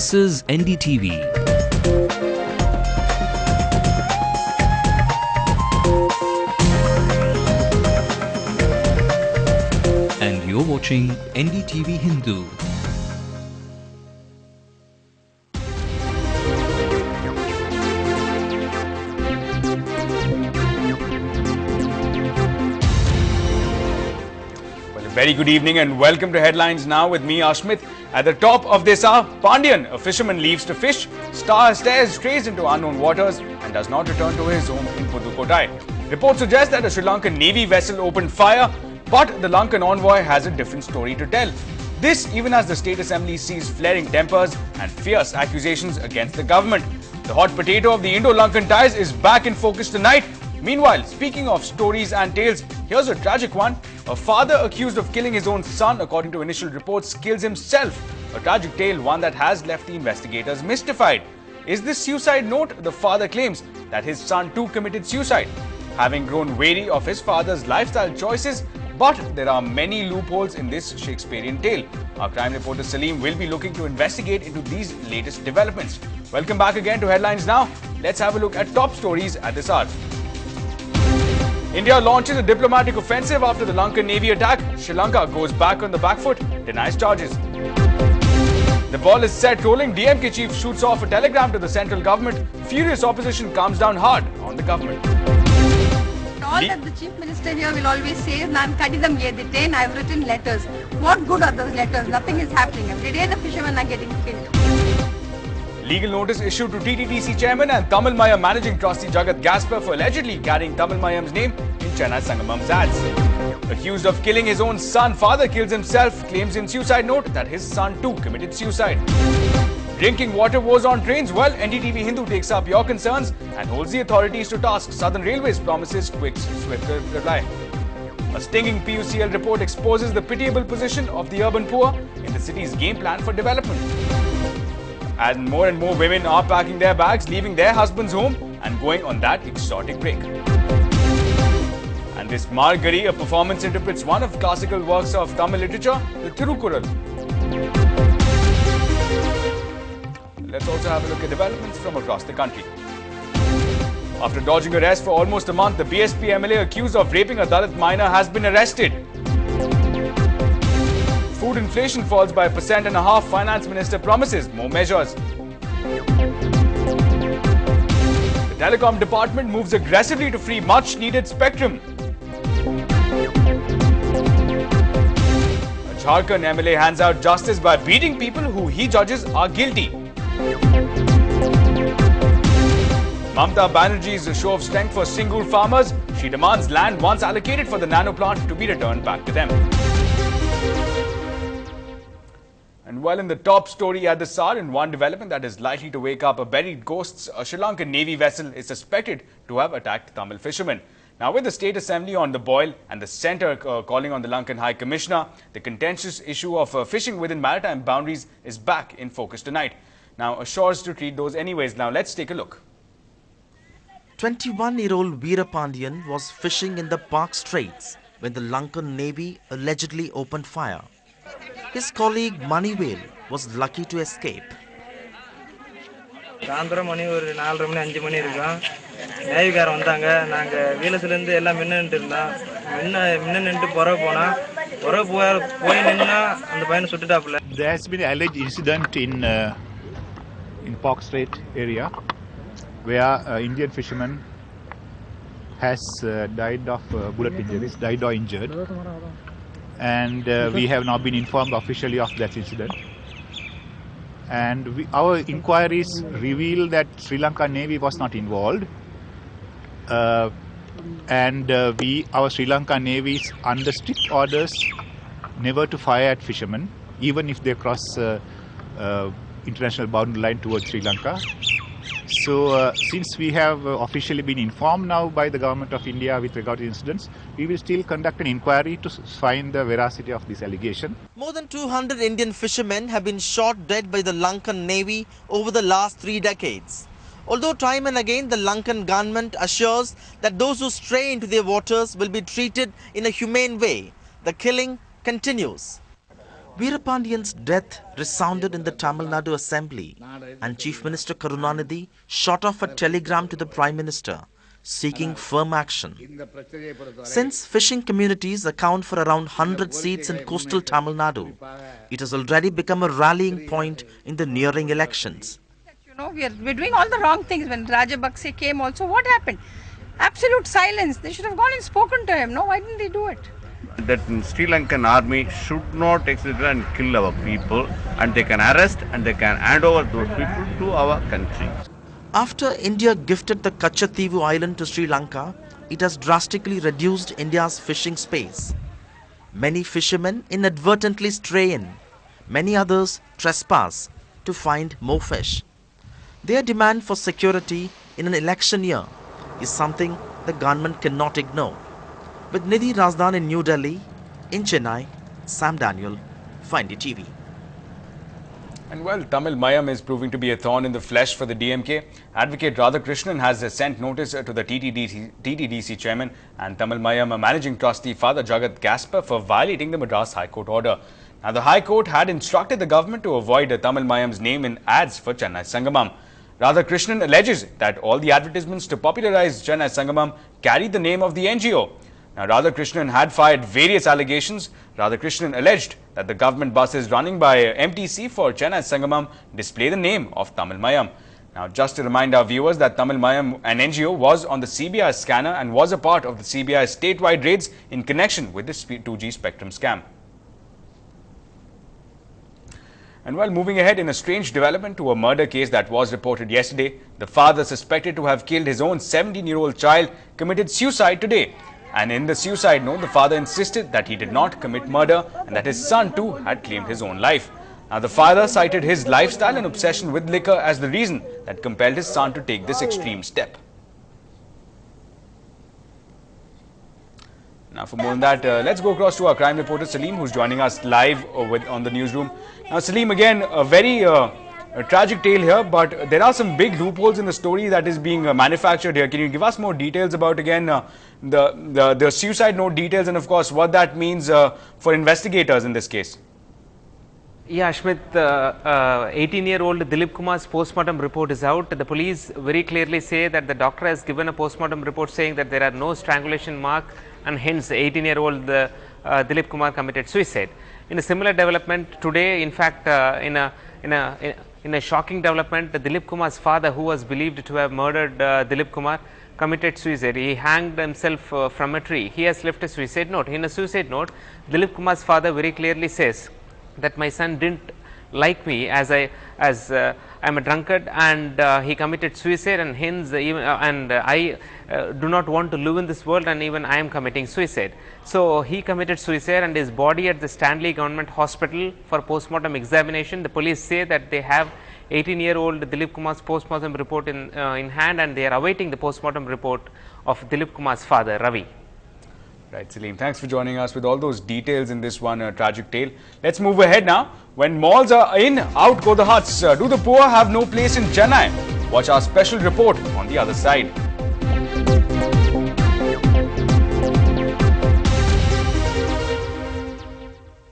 This is NDTV. And you're watching Ndtv-Hindu. Very good evening and welcome to Headlines Now with me, Ashmit. At the top of this hour, Pandian, a fisherman, leaves to fish, stares strays into unknown waters and does not return to his home in Pudukkottai. Reports suggest that a Sri Lankan Navy vessel opened fire, but the Lankan envoy has a different story to tell. This even as the State Assembly sees flaring tempers and fierce accusations against the government. The hot potato of the Indo-Lankan ties is back in focus tonight. Meanwhile, speaking of stories and tales, here's a tragic one. A father accused of killing his own son, according to initial reports, kills himself. A tragic tale, one that has left the investigators mystified. Is this suicide note? The father claims that his son too committed suicide, having grown wary of his father's lifestyle choices. But there are many loopholes in this Shakespearean tale. Our crime reporter Salim will be looking to investigate into these latest developments. Welcome back again to Headlines Now. Let's have a look at top stories at this hour. India launches a diplomatic offensive after the Lankan Navy attack. Sri Lanka goes back on the back foot, denies charges. The ball is set rolling. DMK chief shoots off a telegram to the central government. Furious opposition comes down hard on the government. All that the chief minister here will always say is, "Nan kadidam yediten, I've written letters." What good are those letters? Nothing is happening. Every day the fishermen are getting killed. Legal notice issued to TTTC chairman and Tamil Mayam managing trustee Jagat Gasper for allegedly carrying Tamil Mayam's name in Chennai Sangamam's ads. Accused of killing his own son, father kills himself, claims in suicide note that his son too committed suicide. Drinking water woes on trains. Well, Ndtv-Hindu takes up your concerns and holds the authorities to task. Southern Railways promises quick, swift reply. A stinging PUCL report exposes the pitiable position of the urban poor in the city's game plan for development. And more women are packing their bags, leaving their husbands home and going on that exotic break. And this Margari, a performance, interprets one of classical works of Tamil literature, the Thirukural. Let's also have a look at developments from across the country. After dodging arrest for almost a month, the BSP MLA accused of raping a Dalit minor has been arrested. Food inflation falls by 1.5%. Finance Minister promises more measures. The Telecom Department moves aggressively to free much needed spectrum. A Jharkhand MLA hands out justice by beating people who he judges are guilty. Mamata Banerjee's show of strength for Singur farmers. She demands land once allocated for the nano plant to be returned back to them. And well, in the top story at this hour, in one development that is likely to wake up a buried ghosts, a Sri Lankan Navy vessel is suspected to have attacked Tamil fishermen. Now, with the State Assembly on the boil and the centre calling on the Lankan High Commissioner, the contentious issue of fishing within maritime boundaries is back in focus tonight. Now, assures to treat those anyways. Now, let's take a look. 21-year-old Veera Pandian was fishing in the Park Straits when the Lankan Navy allegedly opened fire. His colleague Manivel was lucky to escape. சாயந்தரம் மணி ஒரு 4:30 மணி 5 மணி இருக்கும். நேவிகாரன் வந்தாங்க. நாங்க வீலஸ்ல இருந்து எல்லாம் மின்னன்ட்டு இருந்தோம். மின்னன்ட்டு புறவு போனா போய் நின்னா அந்த பையனை சுட்டுட்டாப்ல. There has been an alleged incident in Park Strait area where Indian fisherman has died of bullet injuries, died or injured. And we have now been informed officially of that incident. And our inquiries reveal that Sri Lanka Navy was not involved. Our Sri Lanka Navy is under strict orders never to fire at fishermen, even if they cross international boundary line towards Sri Lanka. So, since we have officially been informed now by the government of India with regard to incidents, we will still conduct an inquiry to find the veracity of this allegation. More than 200 Indian fishermen have been shot dead by the Lankan Navy over the last 3 decades. Although time and again the Lankan government assures that those who stray into their waters will be treated in a humane way, the killing continues. Veerapandiyan's death resounded in the Tamil Nadu Assembly, and Chief Minister Karunanidhi shot off a telegram to the Prime Minister seeking firm action. Since fishing communities account for around 100 seats in coastal Tamil Nadu, it has already become a rallying point in the nearing elections. You know, we're doing all the wrong things. When Rajapaksa came also, what happened? Absolute silence. They should have gone and spoken to him. No, why didn't they do it? That Sri Lankan army should not exit and kill our people, and they can arrest and they can hand over those people to our country. After India gifted the Kachativu island to Sri Lanka, it has drastically reduced India's fishing space. Many fishermen inadvertently stray in, many others trespass to find more fish. Their demand for security in an election year is something the government cannot ignore. With Nidhi Razdan in New Delhi, in Chennai, Sam Daniel, for NDTV. And well, Tamil Mayam is proving to be a thorn in the flesh for the DMK. Advocate Radhakrishnan has sent notice to the TTDC chairman and Tamil Mayam managing trustee Father Jagat Gasper for violating the Madras High Court order. Now, the High Court had instructed the government to avoid Tamil Mayam's name in ads for Chennai Sangamam. Radhakrishnan alleges that all the advertisements to popularize Chennai Sangamam carry the name of the NGO. Now, Radhakrishnan had fired various allegations. Radhakrishnan alleged that the government buses running by MTC for Chennai Sangamam display the name of Tamil Mayam. Now, just to remind our viewers that Tamil Mayam, an NGO, was on the CBI scanner and was a part of the CBI statewide raids in connection with the 2G spectrum scam. And while moving ahead in a strange development to a murder case that was reported yesterday, the father suspected to have killed his own 17-year-old child committed suicide today. And in the suicide note, the father insisted that he did not commit murder and that his son too had claimed his own life. Now, the father cited his lifestyle and obsession with liquor as the reason that compelled his son to take this extreme step. Now, for more than that, let's go across to our crime reporter Salim, who's joining us live on the newsroom. Now, Salim, again, a very a tragic tale here, but there are some big loopholes in the story that is being manufactured here. Can you give us more details about, again, the suicide note details and, of course, what that means for investigators in this case? Yeah, Ashmit, 18-year-old Dilip Kumar's postmortem report is out. The police very clearly say that the doctor has given a postmortem report saying that there are no strangulation mark, and hence 18-year-old Dilip Kumar committed suicide. In a similar development today, in fact, in a shocking development, Dilip Kumar's father, who was believed to have murdered Dilip Kumar, committed suicide. He hanged himself from a tree. He has left a suicide note. In a suicide note, Dilip Kumar's father very clearly says that my son didn't like me as I am a drunkard, and he committed suicide, and hence I do not want to live in this world, and even I am committing suicide. So he committed suicide, and his body at the Stanley Government Hospital for postmortem examination. The police say that they have 18-year-old Dilip Kumar's postmortem report in hand, and they are awaiting the postmortem report of Dilip Kumar's father, Ravi. Right, Salim. Thanks for joining us with all those details in this one tragic tale. Let's move ahead now. When malls are in, out go the huts. Do the poor have no place in Chennai? Watch our special report on the other side.